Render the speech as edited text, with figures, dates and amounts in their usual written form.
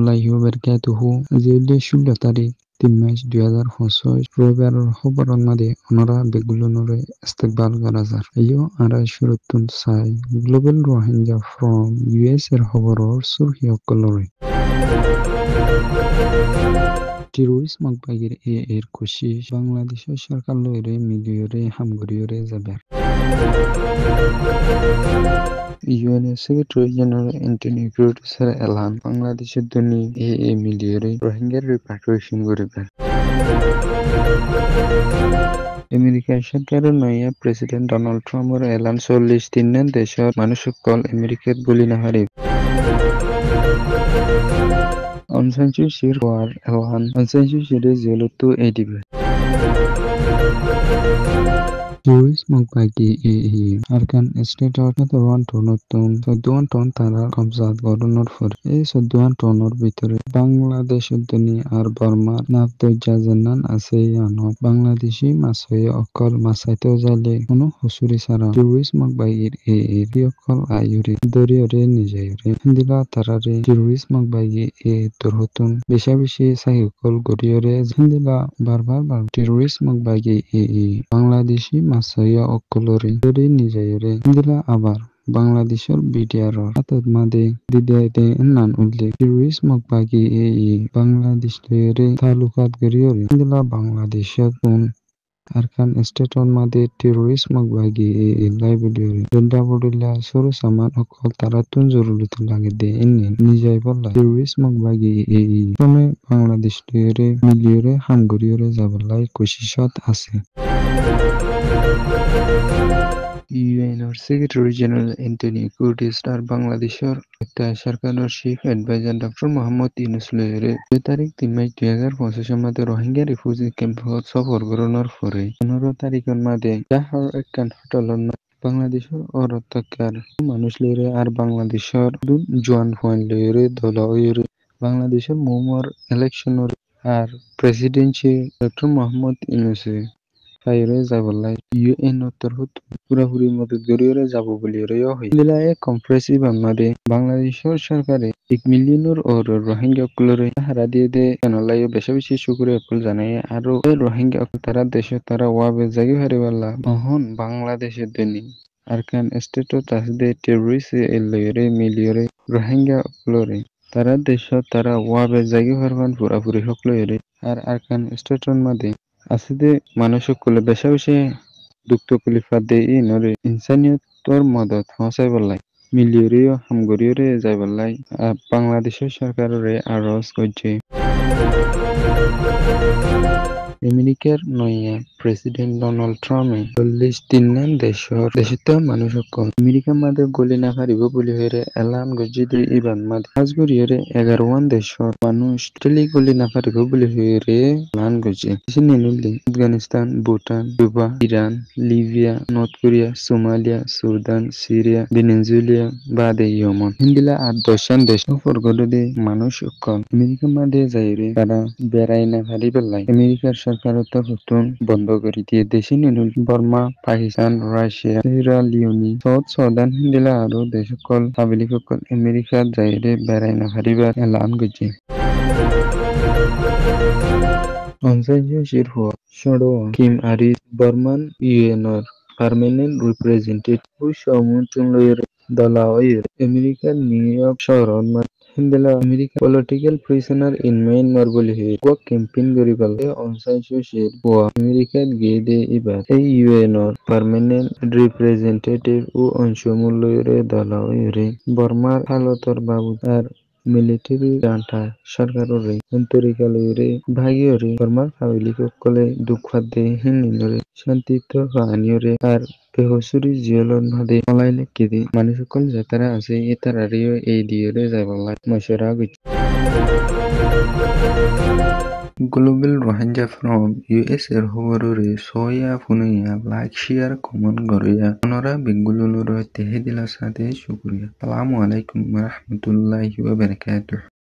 warahmatullahi wabarakatuh. Jelle 16 তারিখ 3 March 2025 রবিবারের খবরের মাঝে ওনারা বেগুলোনরে ইস্তেকবাল গারাজার আইও আরা শুরুতুন সাই গ্লোবাল রোহিঙ্গা ফ্রম ইউএস এর খবরের সুরহি অকলরে টেরোরিস্ট মকবাগির এর কোশিশ বাংলাদেশের সরকার লইরে মিলিয়রে হামগরিয়রে যাবার ইউএন সেক্রেটারি জেনারেল অ্যান্টনিও গুতেরেসের এলান বাংলাদেশের দনি মিলিয়রে রোহিঙ্গা রিপাট্রিয়েশন করিবার আমেরিকার সরকারের নয়া প্রেসিডেন্ট ডোনাল্ড ট্রাম্পের এলান 43 দেশের মানুষসকল আমেরিকাত গুলি না হারিব অং সান সু চির ওয়ার এলান অং সান সু চিরে জেলতো এডিবে টেরোরিস্ট মকবাগি আরকান স্টেট অফ চৌদ্দওয়ান টন তারা কবজাত গড়নের পর এই 14 টনের ভিতরে বাংলাদেশের দনি আর বর্মার নাফদজাজানান আছে আনত বাংলাদেশি মাছয়ে অকল মাছাইতেও যাইলে কোনো হসুরি সারা টেরোরিস্ট মকবাগির অকল আয়ুরে দরিয়রে নিজেরে হিন্দিলা তারারে টেরোরিস্ট মকবাগি তোরহতুন বেশি সাহিকল গড়িয়রে হিন্দিলা বারবার টেরোরিস্ট মকবাগি বাংলাদেশি মাছয়ে অকলরে দরি নিজেরে হিন্দিলা আবার বাংলাদেশের বিডিআরর হাতত মাদে দিদাইতে নান উল্লেখ টেরোরিস্ট মকবাগি বাংলাদেশের তালুকাত গড়িয়রে হিন্দিলা বাংলাদেশের কোন আরকান স্টেটর মাদে টেরোরিস্ট মকবাগি লাইব্রেরি দন্ডা বড়িলা সরু সামান অকল তারা তুন জরুরত লাগে দে নিজেই বললা টেরোরিস্ট মকবাগি ক্রমে বাংলাদেশের মিলিয়রে হামগরিয়রে যাবলাই কোশিশত আছে ইউএনর সেক্রেটারি জেনারেল অ্যান্টনিও গুতেরেস আর বাংলাদেশের সরকারের chief adviser doctor Muhammad Yunus লইরে 2 তারিখ 3 মার্চ 2025 মাদে রোহিঙ্গা রিফিউজি ক্যাম্পত সফর করানোর পরে 15 তারিখের মাদে জাহার একখান হোটেলের বাংলাদেশের অরত্যাকার মানুষ লইরে আর বাংলাদেশের জোয়ান পয়েন্ট লইরে দলইরে বাংলাদেশের মোমর ইলেকশনের আর প্রেসিডেন্সি ডক্টর মোহাম্মদ ইউনূসে ফাইরে যাবলাই ইউএন তরফত পুরাপুরি মদত গড়িয়রে যাব বলিয়রেও হয় দিলায়ে কম্প্রেসিভ আমাদে বাংলাদেশের সরকারে 1 মিলিয়নের ওর রোহিঙ্গা অকলরে হারা দিয়ে দে কেনলাই বেশি শুকরিয়া অকল জানাই আর রোহিঙ্গা তারা দেশে তারা ওয়াবে জাগি হারিবাল্লা মহন বাংলাদেশের দনি আরকান স্টেটত তাসদে টেরোরিস্ট এলয়রে মিলিয়রে রোহিঙ্গা অকলরে তারা দেশ তারা ওয়াবে জাগি হারবান পুরাপুরি হকলরে আর আরকান স্টেটর মাদে আসিদে মানুষ সকলে বেশি দুঃখ কুলিফা দেই নরে ইনসানিয়তর মদত হসাই বললাই মিলিয়রিও হামগরিয়রে যাই বললাই বাংলাদেশের সরকারের আরজ করছে আমেরিকার নয়া প্রেসিডেন্ট ডোনাল্ড ট্রাম্পে 43 দেশত মানুষ আমেরিকার মাদে গলি না পারিব বলি হয়ে এলান গজিদে ইবান মাদে আজগরিয়রে 11 দেশর মানুষ টেলি গলি না পারিব বলি হয়ে এলান গজি নিনুলি Afghanistan Bhutan Cuba Iran Libya North Korea Somalia Sudan Syria Venezuela বাদে ইয়েমেন হিন্দিলা আর 10 দেশ ফরগদে মানুষ আমেরিকার মাদে যাইরে তারা বেড়াই না পারিবেলাই আমেরিকার সরকারের তরফতুন বন্ধ করে দিয়ে দেশে নিনুল Burma Pakistan Russia Sierra Leone Sudan হিন্দিলা আরো দেশকল পাবলিককল আমেরিকার যাইরে বেড়াই না পারিবার এলান গজি অনসাইজো শিরহুয়া শোডোয়া কিম আরিস বর্মান ইউএনর পার্মানেন্ট রিপ্রেজেন্টেটিভ সমুচুলয়ের দলাওয়ের আমেরিকার নিউ ইয়র্ক শহরত হিন্দিলা America political prisoner in Myanmar বলি হে ক্যাম্পেইন করিবাল অনসাইজো শিরহুয়া আমেরিকাত গিয়ে দে এবার এই ইউএনর পার্মানেন্ট রিপ্রেজেন্টেটিভ ও অংশমূল্যের দলাওয়ের বর্মার হালতর বাবু আর মিলিটারি ডান্টা সরকারের অন্তরিকালয়রে ভাগিয়রে বর্মার পাবলিককলে দুঃখাদে হিন্দিনরে শান্তিত্ব হানিয়রে আর বেহসুরি জিয়লন ভাদে মলাই লেখিদি মানুষকল যাতারা আছে এতারারিও এই দিয়রে যাবলাই মশরা গইছে গ্লোবাল রোহিঙ্গা ফ্রম ইউএস এর খবররে সয়া ফুনুইয়া লাইক শেয়ার কমেন্ট গরিয়া ওনরা বেঙ্গুলুর তেহে দিলা সাথে শুকরিয়া আসসালামু আলাইকুম ওয়া রাহমাতুল্লাহি ওয়া বারাকাতুহু।